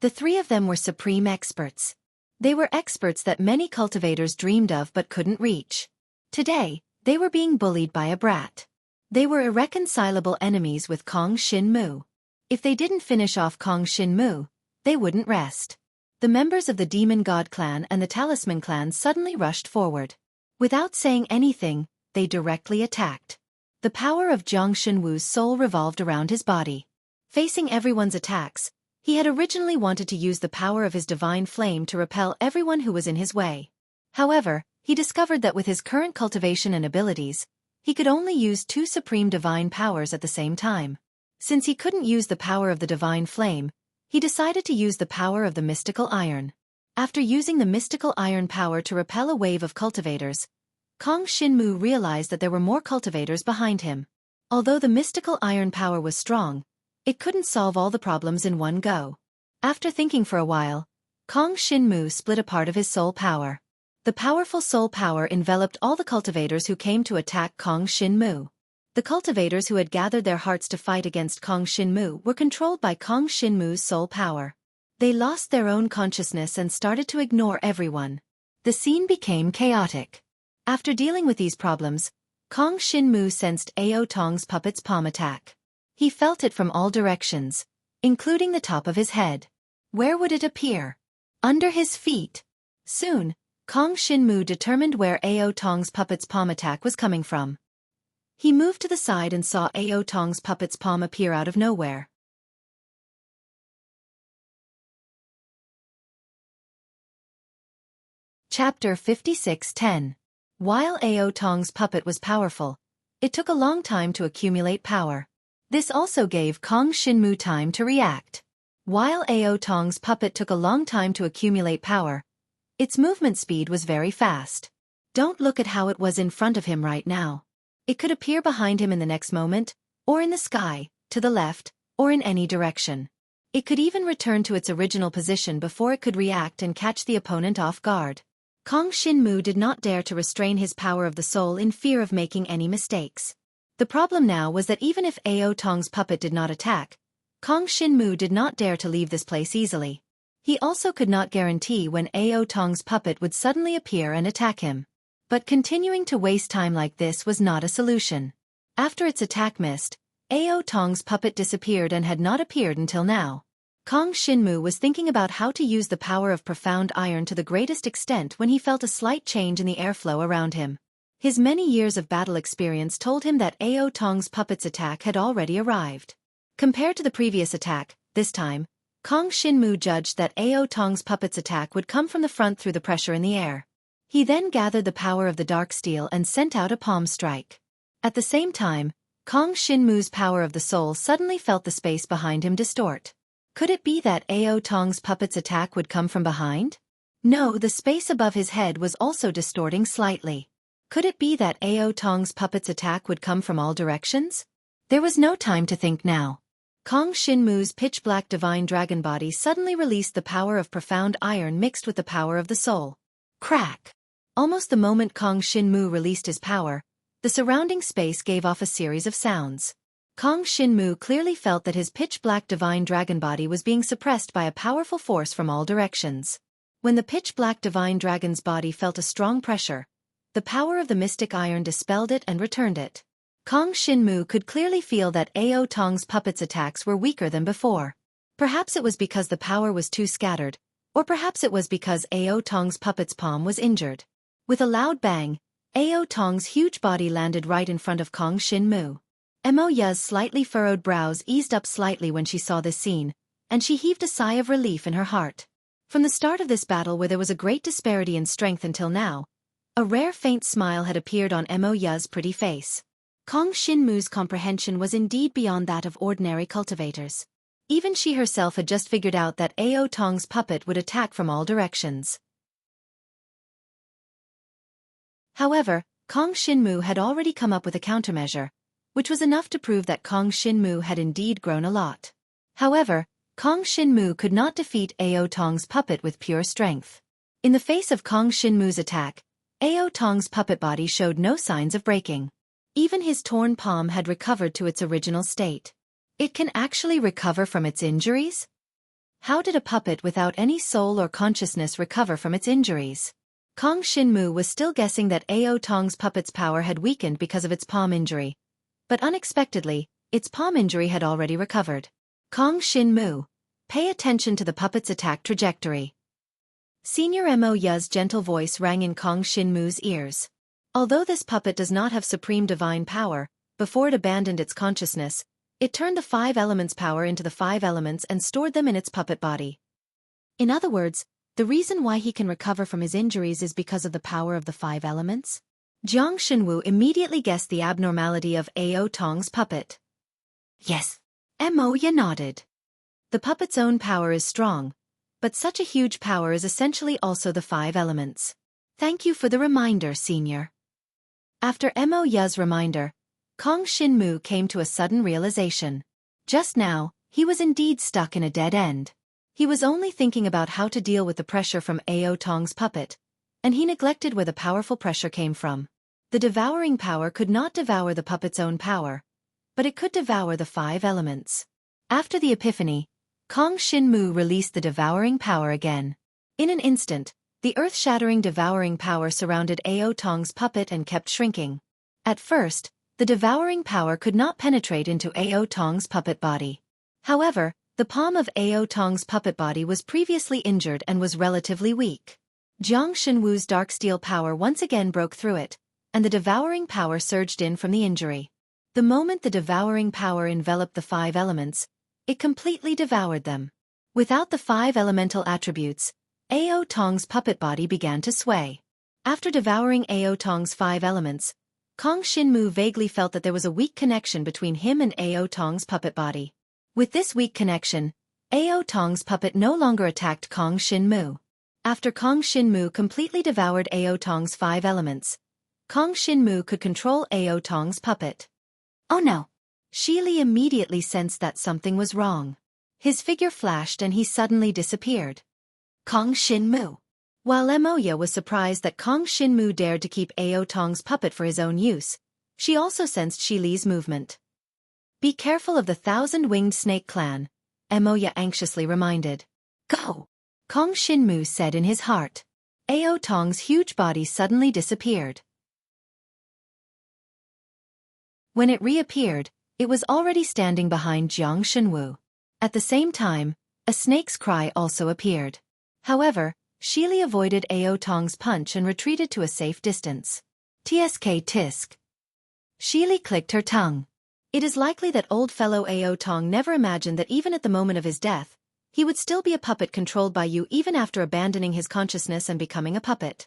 The three of them were supreme experts. They were experts that many cultivators dreamed of but couldn't reach. Today, they were being bullied by a brat. They were irreconcilable enemies with Kong Shin-mu. If they didn't finish off Kong Shin-mu, they wouldn't rest. The members of the Demon God clan and the Talisman clan suddenly rushed forward. Without saying anything, they directly attacked. The power of Jiang Shenwu's soul revolved around his body. Facing everyone's attacks, he had originally wanted to use the power of his divine flame to repel everyone who was in his way. However, he discovered that with his current cultivation and abilities, he could only use two supreme divine powers at the same time. Since he couldn't use the power of the divine flame, he decided to use the power of the mystical iron. After using the mystical iron power to repel a wave of cultivators, Kong Shin-mu realized that there were more cultivators behind him. Although the mystical iron power was strong, it couldn't solve all the problems in one go. After thinking for a while, Kong Shinmu split a part of his soul power. The powerful soul power enveloped all the cultivators who came to attack Kong Shinmu. The cultivators who had gathered their hearts to fight against Kong Shinmu were controlled by Kong Shinmu's soul power. They lost their own consciousness and started to ignore everyone. The scene became chaotic. After dealing with these problems, Kong Shinmu sensed Ao Tong's puppet's palm attack. He felt it from all directions, including the top of his head. Where would it appear? Under his feet. Soon, Kong Shinmu determined where Ao Tong's puppet's palm attack was coming from. He moved to the side and saw Ao Tong's puppet's palm appear out of nowhere. Chapter 56:10. While Ao Tong's puppet was powerful, it took a long time to accumulate power. This also gave Kong Shinmu time to react. While Ao Tong's puppet took a long time to accumulate power, its movement speed was very fast. Don't look at how it was in front of him right now. It could appear behind him in the next moment, or in the sky, to the left, or in any direction. It could even return to its original position before it could react and catch the opponent off guard. Kong Shinmu did not dare to restrain his power of the soul in fear of making any mistakes. The problem now was that even if Ao Tong's puppet did not attack, Kong Shinmu did not dare to leave this place easily. He also could not guarantee when Ao Tong's puppet would suddenly appear and attack him. But continuing to waste time like this was not a solution. After its attack missed, Ao Tong's puppet disappeared and had not appeared until now. Kong Shinmu was thinking about how to use the power of profound iron to the greatest extent when he felt a slight change in the airflow around him. His many years of battle experience told him that Ao Tong's puppet's attack had already arrived. Compared to the previous attack, this time, Kong Shinmu judged that Ao Tong's puppet's attack would come from the front through the pressure in the air. He then gathered the power of the dark steel and sent out a palm strike. At the same time, Kong Shinmu's power of the soul suddenly felt the space behind him distort. Could it be that Ao Tong's puppet's attack would come from behind? No, the space above his head was also distorting slightly. Could it be that Ao Tong's puppet's attack would come from all directions? There was no time to think now. Kong Shinmu's pitch-black divine dragon body suddenly released the power of profound iron mixed with the power of the soul. Crack! Almost the moment Kong Shinmu released his power, the surrounding space gave off a series of sounds. Kong Shinmu clearly felt that his pitch-black divine dragon body was being suppressed by a powerful force from all directions. When the pitch-black divine dragon's body felt a strong pressure, the power of the mystic iron dispelled it and returned it. Kong Shinmu could clearly feel that Ao Tong's puppet's attacks were weaker than before. Perhaps it was because the power was too scattered, or perhaps it was because Ao Tong's puppet's palm was injured. With a loud bang, Ao Tong's huge body landed right in front of Kong Shinmu. Mo Ya's slightly furrowed brows eased up slightly when she saw this scene, and she heaved a sigh of relief in her heart. From the start of this battle where there was a great disparity in strength until now, a rare faint smile had appeared on Mo Ya's pretty face. Kong Shinmu's comprehension was indeed beyond that of ordinary cultivators. Even she herself had just figured out that Ao Tong's puppet would attack from all directions. However, Kong Shinmu had already come up with a countermeasure, which was enough to prove that Kong Shinmu had indeed grown a lot. However, Kong Shinmu could not defeat Ao Tong's puppet with pure strength. In the face of Kong Shinmu's attack, Ao Tong's puppet body showed no signs of breaking. Even his torn palm had recovered to its original state. It can actually recover from its injuries? How did a puppet without any soul or consciousness recover from its injuries? Kong Shinmu was still guessing that Ao Tong's puppet's power had weakened because of its palm injury. But unexpectedly, its palm injury had already recovered. Kong Shinmu, pay attention to the puppet's attack trajectory. Senior Mo Ya's gentle voice rang in Kong Shinmu's ears. Although this puppet does not have supreme divine power, before it abandoned its consciousness, it turned the 5 elements' power into the 5 elements and stored them in its puppet body. In other words, the reason why he can recover from his injuries is because of the power of the 5 elements? Jiang Shenwu immediately guessed the abnormality of Ao Tong's puppet. Yes. Mo Ya nodded. The puppet's own power is strong, but such a huge power is essentially also the 5 elements. Thank you for the reminder, Senior. After Mo Ya's reminder, Kong Shinmu came to a sudden realization. Just now, he was indeed stuck in a dead end. He was only thinking about how to deal with the pressure from Ao Tong's puppet, and he neglected where the powerful pressure came from. The devouring power could not devour the puppet's own power, but it could devour the 5 elements. After the epiphany, Kong Shin-mu released the devouring power again. In an instant, the earth-shattering devouring power surrounded Ao Tong's puppet and kept shrinking. At first, the devouring power could not penetrate into Ao Tong's puppet body. However, the palm of Ao Tong's puppet body was previously injured and was relatively weak. Jiang Shenwu's dark steel power once again broke through it, and the devouring power surged in from the injury. The moment the devouring power enveloped the 5 elements, it completely devoured them. Without the 5 elemental attributes, Ao Tong's puppet body began to sway. After devouring Ao Tong's 5 elements, Kong Shin-mu vaguely felt that there was a weak connection between him and Ao Tong's puppet body. With this weak connection, Ao Tong's puppet no longer attacked Kong Shin-mu. After Kong Shin-mu completely devoured Ao Tong's 5 elements, Kong Shin-mu could control Ao Tong's puppet. Oh no! Shi Li immediately sensed that something was wrong. His figure flashed and he suddenly disappeared. Kong Shin-mu. While Emoya was surprised that Kong Shin-mu dared to keep Ao Tong's puppet for his own use, she also sensed Shi Li's movement. Be careful of the 1,000-winged snake clan, Emoya anxiously reminded. Go! Kong Shin-mu said in his heart. Ao Tong's huge body suddenly disappeared. When it reappeared, it was already standing behind Jiang Shenwu. At the same time, a snake's cry also appeared. However, Shi Li avoided Ao Tong's punch and retreated to a safe distance. Tsk tisk. Shi Li clicked her tongue. It is likely that old fellow Ao Tong never imagined that even at the moment of his death, he would still be a puppet controlled by you even after abandoning his consciousness and becoming a puppet.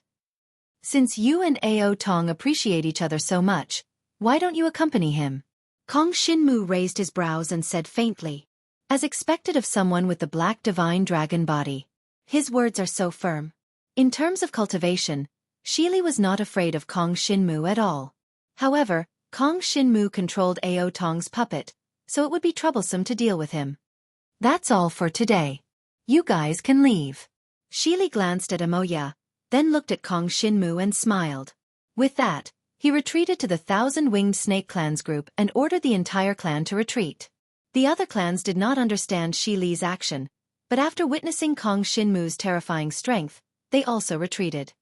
Since you and Ao Tong appreciate each other so much, why don't you accompany him? Kong Shin-mu raised his brows and said faintly, as expected of someone with the black divine dragon body. His words are so firm. In terms of cultivation, Shi Li was not afraid of Kong Shin-mu at all. However, Kong Shin-mu controlled Ao Tong's puppet, so it would be troublesome to deal with him. That's all for today. You guys can leave. Shi Li glanced at Emoya, then looked at Kong Shin-mu and smiled. With that, he retreated to the 1,000-winged snake clan's group and ordered the entire clan to retreat. The other clans did not understand Shi Li's action, but after witnessing Kong Shin-mu's terrifying strength, they also retreated.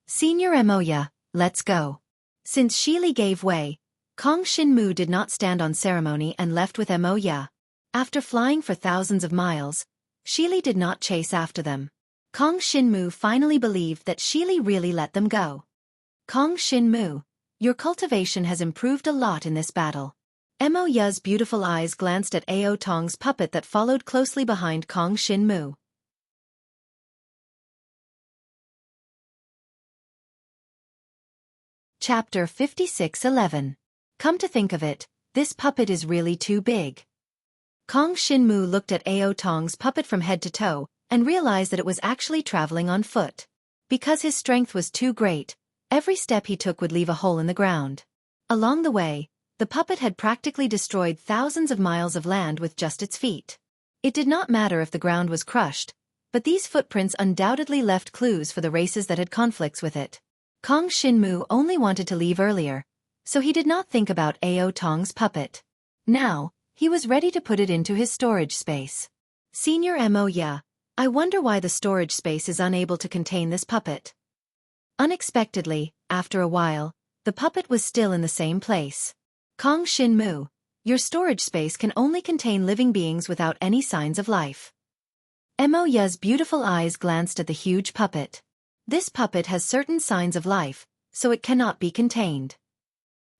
Senior Emoya, let's go. Since Shi Li gave way, Kong Shin-mu did not stand on ceremony and left with Emoya. After flying for thousands of miles, Shi Li did not chase after them. Kong Shin-mu finally believed that Shi Li really let them go. Kong Shin-mu, your cultivation has improved a lot in this battle. Emoya's beautiful eyes glanced at Ao Tong's puppet that followed closely behind Kong Shin-mu. Chapter 56:11. Come to think of it, this puppet is really too big. Kong Shin-mu looked at Ao Tong's puppet from head to toe and realized that it was actually traveling on foot. Because his strength was too great, every step he took would leave a hole in the ground. Along the way, the puppet had practically destroyed thousands of miles of land with just its feet. It did not matter if the ground was crushed, but these footprints undoubtedly left clues for the races that had conflicts with it. Kong Shin-mu only wanted to leave earlier, so he did not think about Ao Tong's puppet. Now, he was ready to put it into his storage space. Senior Emoya, I wonder why the storage space is unable to contain this puppet. Unexpectedly, after a while, the puppet was still in the same place. Kong Shin-mu, your storage space can only contain living beings without any signs of life. Emoya's beautiful eyes glanced at the huge puppet. This puppet has certain signs of life, so it cannot be contained.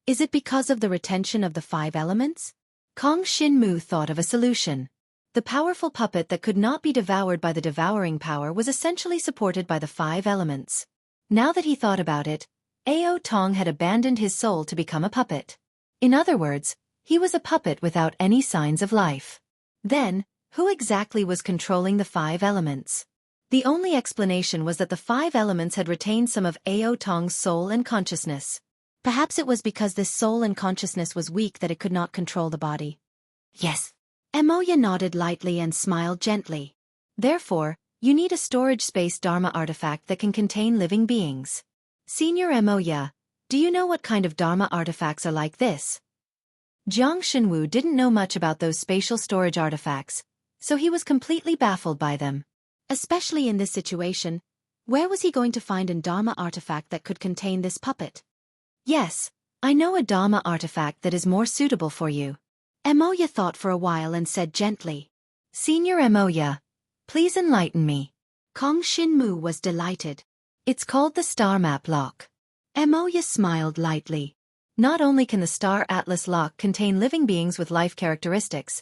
Is it because of the retention of the 5 elements? Kong Shin-mu thought of a solution. The powerful puppet that could not be devoured by the devouring power was essentially supported by the 5 elements. Now that he thought about it, Ao Tong had abandoned his soul to become a puppet. In other words, he was a puppet without any signs of life. Then, who exactly was controlling the 5 elements? The only explanation was that the 5 elements had retained some of Ao Tong's soul and consciousness. Perhaps it was because this soul and consciousness was weak that it could not control the body. Yes. Emoya nodded lightly and smiled gently. Therefore, you need a storage space Dharma artifact that can contain living beings. Senior Moya, do you know what kind of Dharma artifacts are like this? Jiang Xinwu didn't know much about those spatial storage artifacts, so he was completely baffled by them. Especially in this situation, where was he going to find a Dharma artifact that could contain this puppet? Yes, I know a Dharma artifact that is more suitable for you. Moya thought for a while and said gently. Senior Moya, please enlighten me. Kong Xinmu was delighted. It's called the Star Map Lock. Moya smiled lightly. Not only can the Star Atlas Lock contain living beings with life characteristics,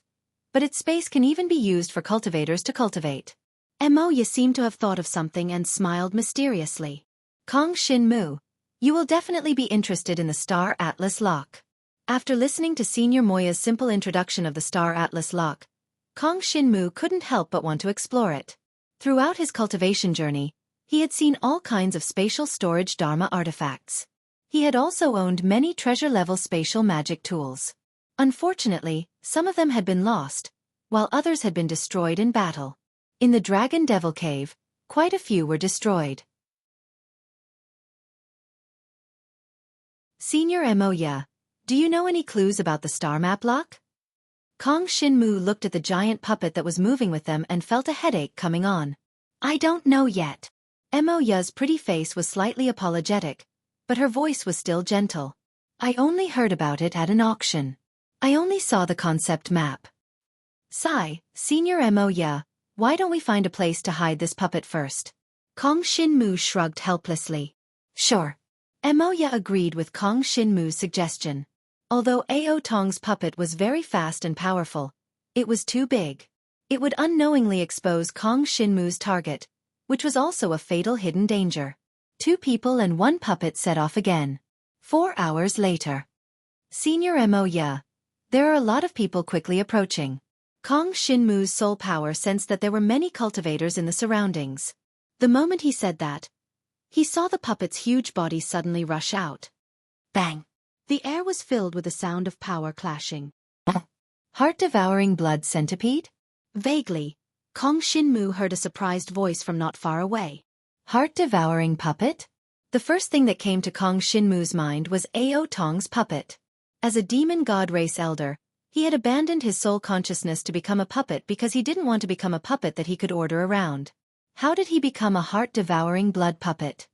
but its space can even be used for cultivators to cultivate. Moya seemed to have thought of something and smiled mysteriously. Kong Xinmu, you will definitely be interested in the Star Atlas Lock. After listening to Senior Moya's simple introduction of the Star Atlas Lock, Kong Xinmu couldn't help but want to explore it. Throughout his cultivation journey, he had seen all kinds of spatial storage Dharma artifacts. He had also owned many treasure-level spatial magic tools. Unfortunately, some of them had been lost, while others had been destroyed in battle. In the Dragon Devil Cave, quite a few were destroyed. Senior Moya, do you know any clues about the Star Map Lock? Kong Xinmu looked at the giant puppet that was moving with them and felt a headache coming on. I don't know yet. Moya's pretty face was slightly apologetic, but her voice was still gentle. I only heard about it at an auction. I only saw the concept map. Sigh, Senior Moya, why don't we find a place to hide this puppet first? Kong Xinmu shrugged helplessly. Sure. Moya agreed with Kong Xinmu's suggestion. Although Ao Tong's puppet was very fast and powerful, it was too big. It would unknowingly expose Kong Xinmu's target, which was also a fatal hidden danger. 2 people and 1 puppet set off again. 4 hours later. Senior Moya, there are a lot of people quickly approaching. Kong Xinmu's soul power sensed that there were many cultivators in the surroundings. The moment he said that, he saw the puppet's huge body suddenly rush out. Bang! The air was filled with the sound of power clashing. Heart-devouring blood centipede? Vaguely, Kong Xinmu heard a surprised voice from not far away. Heart-devouring puppet? The first thing that came to Kong Xinmu's mind was Ao Tong's puppet. As a demon god race elder, he had abandoned his soul consciousness to become a puppet because he didn't want to become a puppet that he could order around. How did he become a heart-devouring blood puppet?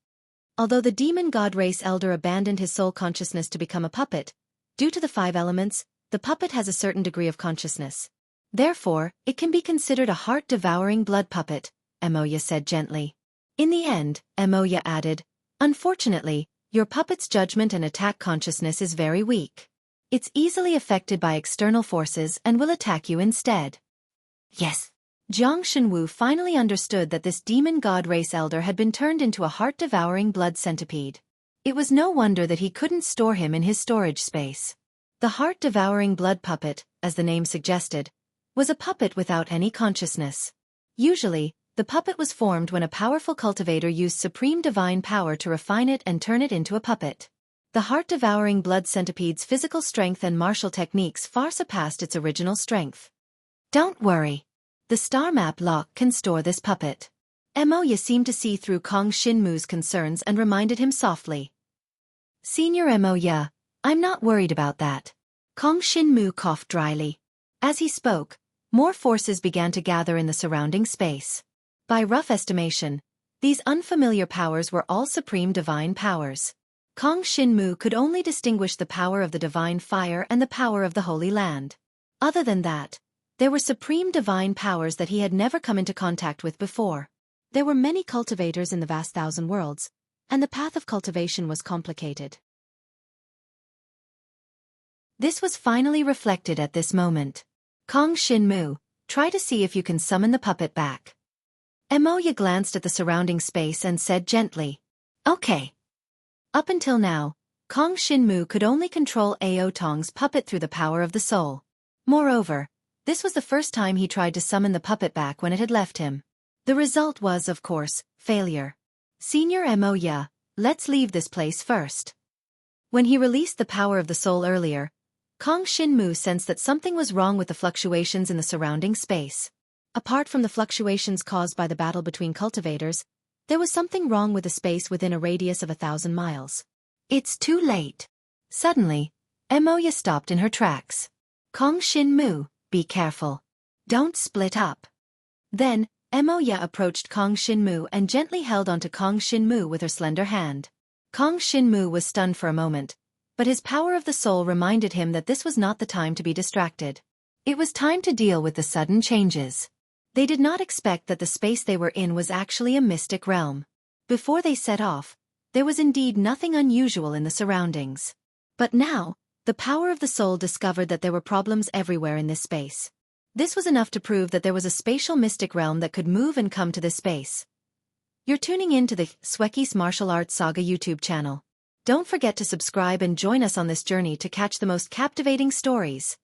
Although the demon god race elder abandoned his soul consciousness to become a puppet, due to the 5 elements, the puppet has a certain degree of consciousness. Therefore, it can be considered a heart-devouring blood puppet, Moya said gently. In the end, Moya added, unfortunately, your puppet's judgment and attack consciousness is very weak. It's easily affected by external forces and will attack you instead. Yes. Jiang Xinwu finally understood that this demon god race elder had been turned into a heart-devouring blood centipede. It was no wonder that he couldn't store him in his storage space. The heart-devouring blood puppet, as the name suggested, was a puppet without any consciousness. Usually, the puppet was formed when a powerful cultivator used supreme divine power to refine it and turn it into a puppet. The heart-devouring blood centipede's physical strength and martial techniques far surpassed its original strength. Don't worry. The Star Map Lock can store this puppet. Moya seemed to see through Kong Xinmu's concerns and reminded him softly. Senior Moya, I'm not worried about that. Kong Xinmu coughed dryly. As he spoke, more forces began to gather in the surrounding space. By rough estimation, these unfamiliar powers were all supreme divine powers. Kong Xinmu could only distinguish the power of the divine fire and the power of the Holy Land. Other than that, there were supreme divine powers that he had never come into contact with before. There were many cultivators in the vast 1,000 worlds, and the path of cultivation was complicated. This was finally reflected at this moment. Kong Xinmu, try to see if you can summon the puppet back. Moya glanced at the surrounding space and said gently, Okay. Up until now, Kong Xinmu could only control Ao Tong's puppet through the power of the soul. Moreover, this was the first time he tried to summon the puppet back when it had left him. The result was, of course, failure. Senior Moya, let's leave this place first. When he released the power of the soul earlier, Kong Xinmu sensed that something was wrong with the fluctuations in the surrounding space. Apart from the fluctuations caused by the battle between cultivators, there was something wrong with the space within a radius of 1,000 miles. It's too late. Suddenly, Emoya stopped in her tracks. Kong Shin-mu, be careful. Don't split up. Then, Emoya approached Kong Shin-mu and gently held onto Kong Shin-mu with her slender hand. Kong Shin-mu was stunned for a moment, but his power of the soul reminded him that this was not the time to be distracted. It was time to deal with the sudden changes. They did not expect that the space they were in was actually a mystic realm. Before they set off, there was indeed nothing unusual in the surroundings. But now, the power of the soul discovered that there were problems everywhere in this space. This was enough to prove that there was a spatial mystic realm that could move and come to this space. You're tuning in to the Xueqi's Martial Arts Saga YouTube channel. Don't forget to subscribe and join us on this journey to catch the most captivating stories.